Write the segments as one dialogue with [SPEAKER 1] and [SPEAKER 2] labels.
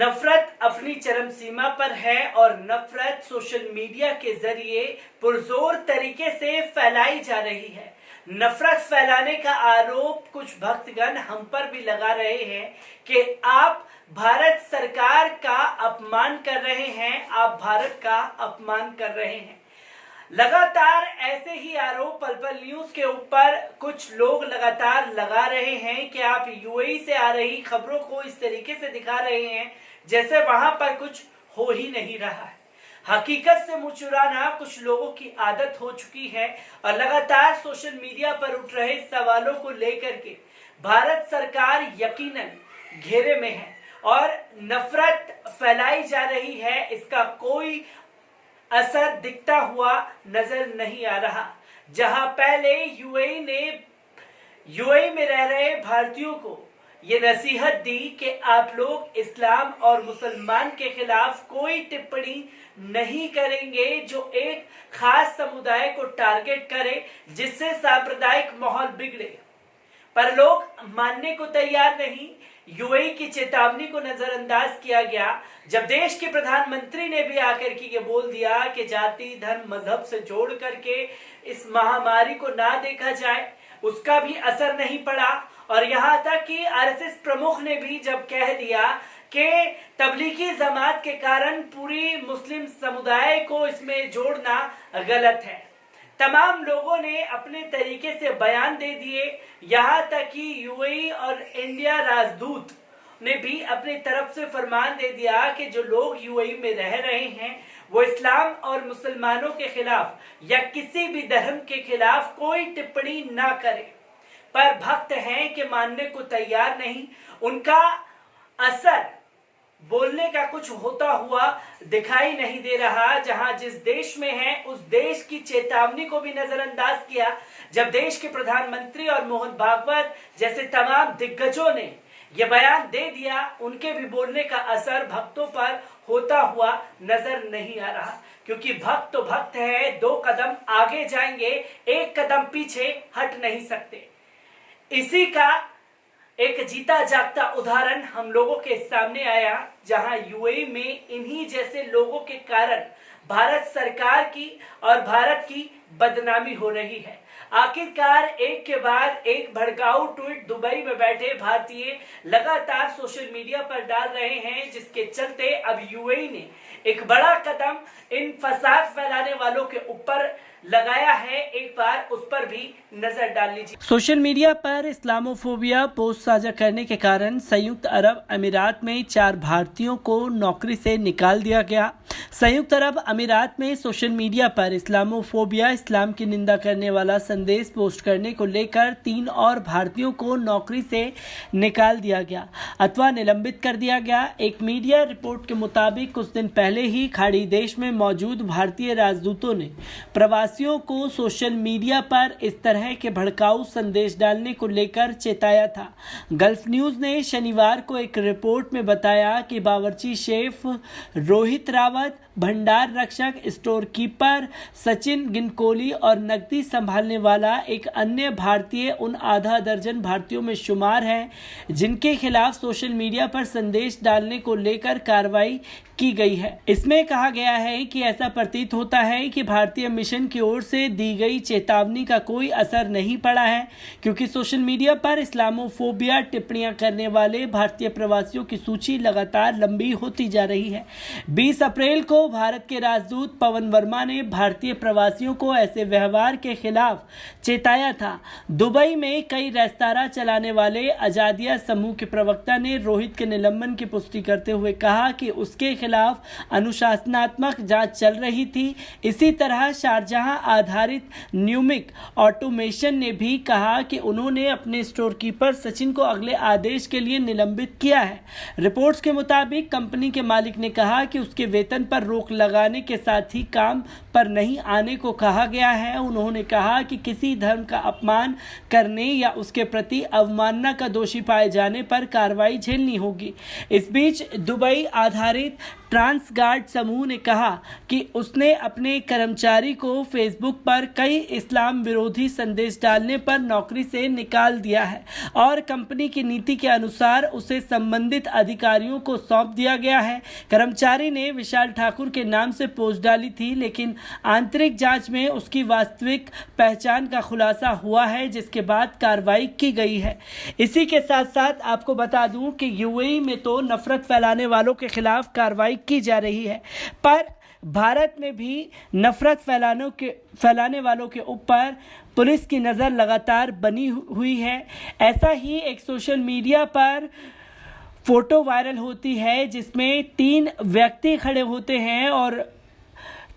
[SPEAKER 1] नफरत अपनी चरम सीमा पर है और नफरत सोशल मीडिया के जरिए पुरजोर तरीके से फैलाई जा रही है। नफरत फैलाने का आरोप कुछ भक्तगण हम पर भी लगा रहे हैं कि आप भारत सरकार का अपमान कर रहे हैं, आप भारत का अपमान कर रहे हैं। लगातार ऐसे ही आरोप पल पल न्यूज के ऊपर कुछ लोग लगातार लगा रहे हैं कि आप यूएई से आ रही खबरों को इस तरीके से दिखा रहे हैं जैसे वहां पर कुछ हो ही नहीं रहा है। हकीकत से मुंह चुराना कुछ लोगों की आदत हो चुकी है और लगातार सोशल मीडिया पर उठ रहे सवालों को लेकर के भारत सरकार यकीनन घेरे में है और नफरत फैलाई जा रही है। इसका कोई असर दिखता हुआ नजर नहीं आ रहा। जहां पहले यूएई में रह रहे भारतीयों को ये नसीहत दी कि आप लोग इस्लाम और मुसलमान के खिलाफ कोई टिप्पणी नहीं करेंगे जो एक खास समुदाय को टारगेट करे, जिससे सांप्रदायिक माहौल बिगड़े, पर लोग मानने को तैयार नहीं। यूएई की चेतावनी को नजरअंदाज किया गया जब देश के प्रधानमंत्री ने भी आकर के ये बोल दिया कि जाति धर्म मजहब से जोड़ करके इस महामारी को ना देखा जाए, उसका भी असर नहीं पड़ा। और यहाँ तक कि आरएसएस प्रमुख ने भी जब कह दिया कि तबलीगी जमात के कारण पूरी मुस्लिम समुदाय को इसमें जोड़ना गलत है, तमाम लोगों ने अपने तरीके से बयान दे दिए। यहाँ तक कि यूएई और इंडिया राजदूत ने भी अपनी तरफ से फरमान दे दिया कि जो लोग यूएई में रह रहे हैं वो इस्लाम और मुसलमानों के खिलाफ या किसी भी धर्म के खिलाफ कोई टिप्पणी ना करें। पर भक्त हैं कि मानने को तैयार नहीं। उनका असर बोलने का कुछ होता हुआ दिखाई नहीं दे रहा। जहां जिस देश में है उस देश की चेतावनी को भी नजरअंदाज किया जब देश के प्रधानमंत्री और मोहन भागवत जैसे तमाम दिग्गजों ने यह बयान दे दिया, उनके भी बोलने का असर भक्तों पर होता हुआ नजर नहीं आ रहा। क्योंकि भक्त तो भक्त है, दो कदम आगे जाएंगे, एक कदम पीछे हट नहीं सकते। इसी का एक जीता जागता उदाहरण हम लोगों के सामने आया जहां यूएई में इन्हीं जैसे लोगों के कारण भारत सरकार की और भारत की बदनामी हो रही है। आखिरकार एक के बाद एक भड़काऊ ट्वीट दुबई में बैठे भारतीय लगातार सोशल मीडिया पर डाल रहे हैं, जिसके चलते अब यूएई ने एक बड़ा कदम इन फसाद फैलाने वालों के ऊपर लगाया है। एक बार उस पर भी नजर डाल लीजिए। सोशल मीडिया पर इस्लामोफोबिया पोस्ट साझा करने के कारण संयुक्त अरब अमीरात में 4 भारतीयों को नौकरी से निकाल दिया गया। संयुक्त अरब अमीरात में सोशल मीडिया पर इस्लामोफोबिया, इस्लाम की निंदा करने वाला संदेश पोस्ट करने को लेकर 3 और भारतीयों को नौकरी से निकाल दिया गया अथवा निलंबित कर दिया गया। एक मीडिया रिपोर्ट के मुताबिक कुछ दिन पहले ही खाड़ी देश में मौजूद भारतीय राजदूतों ने प्रवासियों को सोशल मीडिया पर इस तरह के भड़काऊ संदेश डालने को लेकर चेताया था। गल्फ न्यूज ने शनिवार को एक रिपोर्ट में बताया कि बावर्ची शेफ रोहित रावत, भंडार रक्षक, स्टोर कीपर सचिन गिनकोली और नकदी संभालने वाला एक अन्य भारतीय उन आधा दर्जन भारतीयों में शुमार हैं जिनके खिलाफ सोशल मीडिया पर संदेश डालने को लेकर कार्रवाई की गई है। इसमें कहा गया है कि ऐसा प्रतीत होता है कि भारतीय मिशन की ओर से दी गई चेतावनी का कोई असर नहीं पड़ा है, क्योंकि सोशल मीडिया पर इस्लामोफोबिया टिप्पणियां करने वाले भारतीय प्रवासियों की सूची लगातार लंबी होती जा रही है। 20 अप्रैल को भारत के राजदूत पवन वर्मा ने भारतीय प्रवासियों को ऐसे व्यवहार के खिलाफ चेताया था। दुबई में कई रेस्तरां चलाने वाले आजादिया समूह के प्रवक्ता ने रोहित के निलंबन की पुष्टि करते हुए कहा कि उसके खिलाफ अनुशासनात्मक जांच चल रही थी। इसी तरह शारजहां आधारित न्यूमिक ऑटोमेशन ने भी कहा कि उन्होंने अपने स्टोर कीपर सचिन को अगले आदेश के लिए निलंबित किया है। रिपोर्ट्स के मुताबिक कंपनी के मालिक ने कहा कि उसके वेतन पर रोक लगाने के साथ ही काम पर नहीं आने को कहा गया है। उन्होंने कहा कि किसी धर्म का अपमान करने या उसके प्रति अवमानना का दोषी पाए जाने पर कार्रवाई झेलनी होगी। इस बीच दुबई आधारित ट्रांसगार्ड समूह ने कहा कि उसने अपने कर्मचारी को फेसबुक पर कई इस्लाम विरोधी संदेश डालने पर नौकरी से निकाल दिया है और कंपनी की नीति के अनुसार उसे संबंधित अधिकारियों को सौंप दिया गया है। कर्मचारी ने विशाल ठाकुर के नाम से पोस्ट डाली थी, लेकिन आंतरिक जांच में उसकी वास्तविक पहचान का खुलासा हुआ है, जिसके बाद कार्रवाई की गई है। इसी के साथ साथ आपको बता दूं कि यूएई में तो नफरत फैलाने वालों के खिलाफ कार्रवाई की जा रही है, पर भारत में भी नफरत फैलाने वालों के ऊपर पुलिस की नज़र लगातार बनी हुई है। ऐसा ही एक सोशल मीडिया पर फोटो वायरल होती है जिसमें 3 व्यक्ति खड़े होते हैं और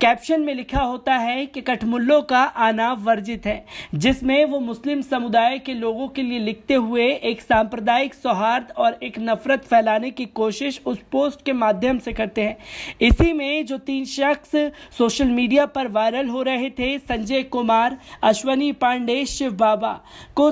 [SPEAKER 1] कैप्शन में लिखा होता है कि कठमुल्लों का आना वर्जित है, जिसमें वो मुस्लिम समुदाय के लोगों के लिए लिखते हुए एक सांप्रदायिक सौहार्द और एक नफरत फैलाने की कोशिश उस पोस्ट के माध्यम से करते हैं। इसी में जो 3 शख्स सोशल मीडिया पर वायरल हो रहे थे, संजय कुमार, अश्वनी पांडे, शिव बाबा को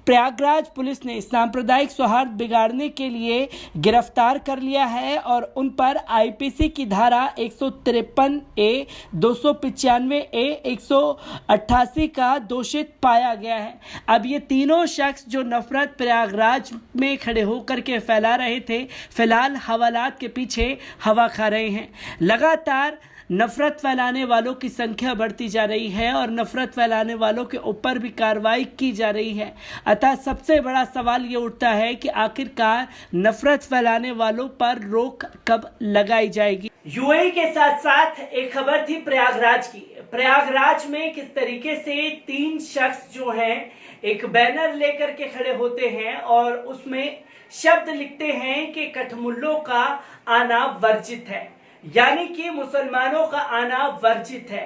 [SPEAKER 1] प्रयागराज पुलिस ने सांप्रदायिक सौहार्द बिगाड़ने के लिए गिरफ्तार कर लिया है और उन पर आईपीसी की धारा 153A, 295A, 188 का दोषित पाया गया है। अब ये तीनों शख्स जो नफरत प्रयागराज में खड़े होकर के फैला रहे थे, फिलहाल हवालात के पीछे हवा खा रहे हैं। लगातार नफरत फैलाने वालों की संख्या बढ़ती जा रही है और नफरत फैलाने वालों के ऊपर भी कार्रवाई की जा रही है। अतः सबसे बड़ा सवाल ये उठता है कि आखिरकार नफरत फैलाने वालों पर रोक कब लगाई जाएगी। यूएई के साथ साथ एक खबर थी प्रयागराज की। प्रयागराज में किस तरीके से 3 शख्स जो हैं एक बैनर लेकर के खड़े होते हैं और उसमें शब्द लिखते हैं कि कठमुल्लों का आना वर्जित है, यानी कि मुसलमानों का आना वर्जित है।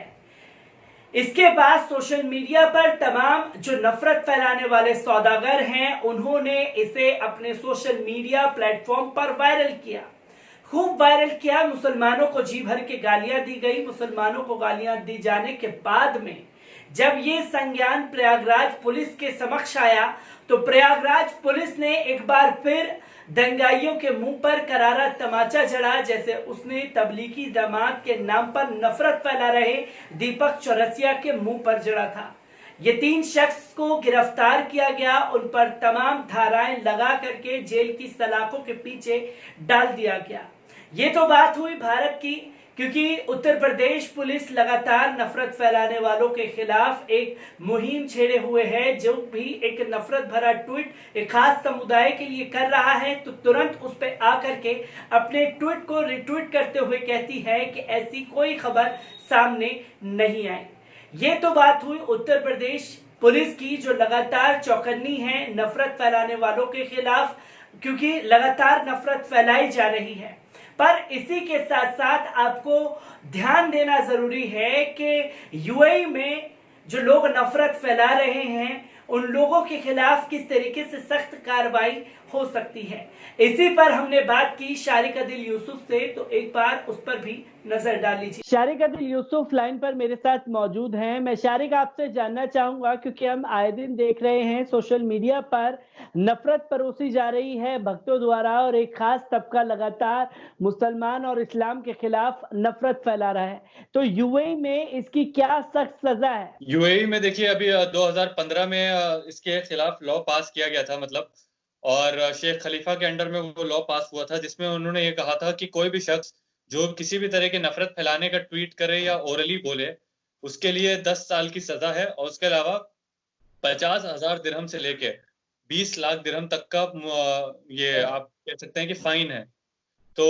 [SPEAKER 1] इसके बाद सोशल मीडिया पर तमाम जो नफरत फैलाने वाले सौदागर हैं, उन्होंने इसे अपने सोशल मीडिया प्लेटफॉर्म पर वायरल किया, खूब वायरल किया। मुसलमानों को जी भर के गालियां दी गई। मुसलमानों को गालियां दी जाने के बाद में जब ये संज्ञान प्रयागराज पुलिस के समक्ष आया तो प्रयागराज पुलिस ने एक बार फिर दंगाइयों के मुंह पर करारा तमाचा जड़ा, जैसे उसने तबलीगी जमात के नाम पर नफरत फैला रहे दीपक चौरसिया के मुंह पर जड़ा था। ये 3 शख्स को गिरफ्तार किया गया, उन पर तमाम धाराएं लगा करके जेल की सलाखों के पीछे डाल दिया गया। ये तो बात हुई भारत की, क्योंकि उत्तर प्रदेश पुलिस लगातार नफरत फैलाने वालों के खिलाफ एक मुहिम छेड़े हुए है। जो भी एक नफरत भरा ट्वीट एक खास समुदाय के लिए कर रहा है तो तुरंत उस पर आकर के अपने ट्वीट को रिट्वीट करते हुए कहती है कि ऐसी कोई खबर सामने नहीं आई। ये तो बात हुई उत्तर प्रदेश पुलिस की, जो लगातार चौकन्नी है नफरत फैलाने वालों के खिलाफ, क्योंकि लगातार नफरत फैलाई जा रही है। पर इसी के साथ साथ आपको ध्यान देना जरूरी है कि यूएई में जो लोग नफरत फैला रहे हैं उन लोगों के खिलाफ किस तरीके से सख्त कार्रवाई हो सकती है। इसी पर हमने बात की शारिक अदिल यूसुफ से, तो एक बार उस पर भी नजर डाल लीजिए। शारिक अदिल यूसुफ लाइन पर मेरे साथ मौजूद हैं। मैं शारिक आपसे जानना चाहूंगा, क्योंकि हम आए दिन देख रहे हैं सोशल मीडिया पर नफरत परोसी जा रही है भक्तों द्वारा और एक खास तबका लगातार मुसलमान और इस्लाम के खिलाफ नफरत फैला रहा है, तो यूएई में इसकी क्या सख्त सजा है?
[SPEAKER 2] यूएई में देखिए अभी 2015 में इसके खिलाफ लॉ पास किया गया था, मतलब, और शेख खलीफा के अंडर में वो लॉ पास हुआ था, जिसमें उन्होंने ये कहा था कि कोई भी शख्स जो किसी भी तरह के नफरत फैलाने का ट्वीट करे या ओरली बोले, उसके लिए 10 साल की सजा है और उसके अलावा 50,000 दिरहम से लेके 20 लाख दिरहम तक का ये आप कह सकते हैं कि फाइन है। तो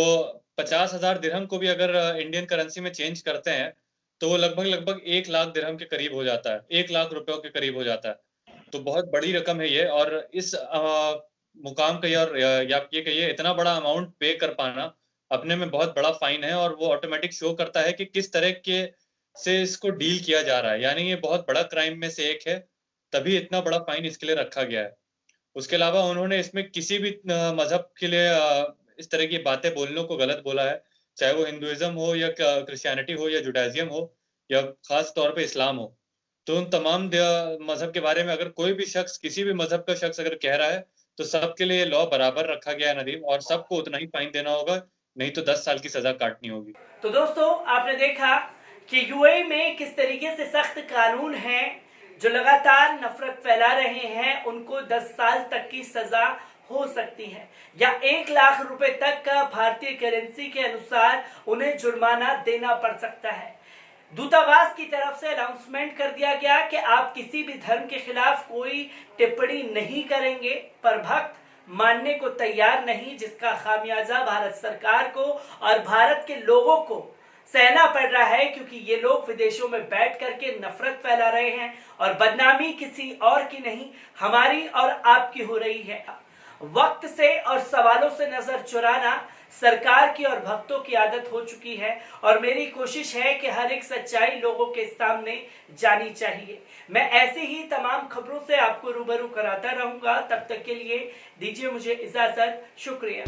[SPEAKER 2] 50,000 दिरहम को भी अगर इंडियन करेंसी में चेंज करते हैं तो वो लगभग 1 लाख दिरहम के करीब हो जाता है, 1 लाख रुपयों के करीब हो जाता है। तो बहुत बड़ी रकम है ये, और इस मुकाम का और या आप ये कहिए इतना बड़ा अमाउंट पे कर पाना अपने में बहुत बड़ा फाइन है, और वो ऑटोमेटिक शो करता है कि किस तरह के से इसको डील किया जा रहा है। यानी ये बहुत बड़ा क्राइम में से एक है, तभी इतना बड़ा फाइन इसके लिए रखा गया है। उसके अलावा उन्होंने इसमें किसी भी मजहब के लिए इस तरह की बातें बोलने को गलत बोला है, चाहे वो हिंदुइज्म हो या क्रिश्चियनिटी हो या जुडाइज्म हो या खास तौर पे इस्लाम हो। तो उन तमाम मजहब के बारे में अगर कोई भी शख्स, किसी भी मजहब का शख्स अगर कह रहा है तो सबके लिए लॉ बराबर रखा गया है नदीम, और सबको उतना ही फाइन देना होगा नहीं तो 10 साल की सजा काटनी होगी।
[SPEAKER 1] तो दोस्तों, आपने देखा कि यूएई में किस तरीके से सख्त कानून हैं। जो लगातार नफरत फैला रहे हैं उनको 10 साल तक की सजा हो सकती है या 1 लाख रुपए तक का भारतीय करेंसी के अनुसार उन्हें जुर्माना देना पड़ सकता है। दूतावास की तरफ से अनाउंसमेंट कर दिया गया कि आप किसी भी धर्म के खिलाफ कोई टिप्पणी नहीं करेंगे, पर भक्त मानने को तैयार नहीं, जिसका खामियाजा भारत सरकार को और भारत के लोगों को सहना पड़ रहा है, क्योंकि ये लोग विदेशों में बैठ करके नफरत फैला रहे हैं और बदनामी किसी और की नहीं, हमारी और आपकी हो रही है। वक्त से और सवालों से नजर चुराना सरकार की और भक्तों की आदत हो चुकी है और मेरी कोशिश है कि हर एक सच्चाई लोगों के सामने जानी चाहिए। मैं ऐसी ही तमाम खबरों से आपको रूबरू कराता रहूंगा। तब तक के लिए दीजिए मुझे इजाजत। शुक्रिया।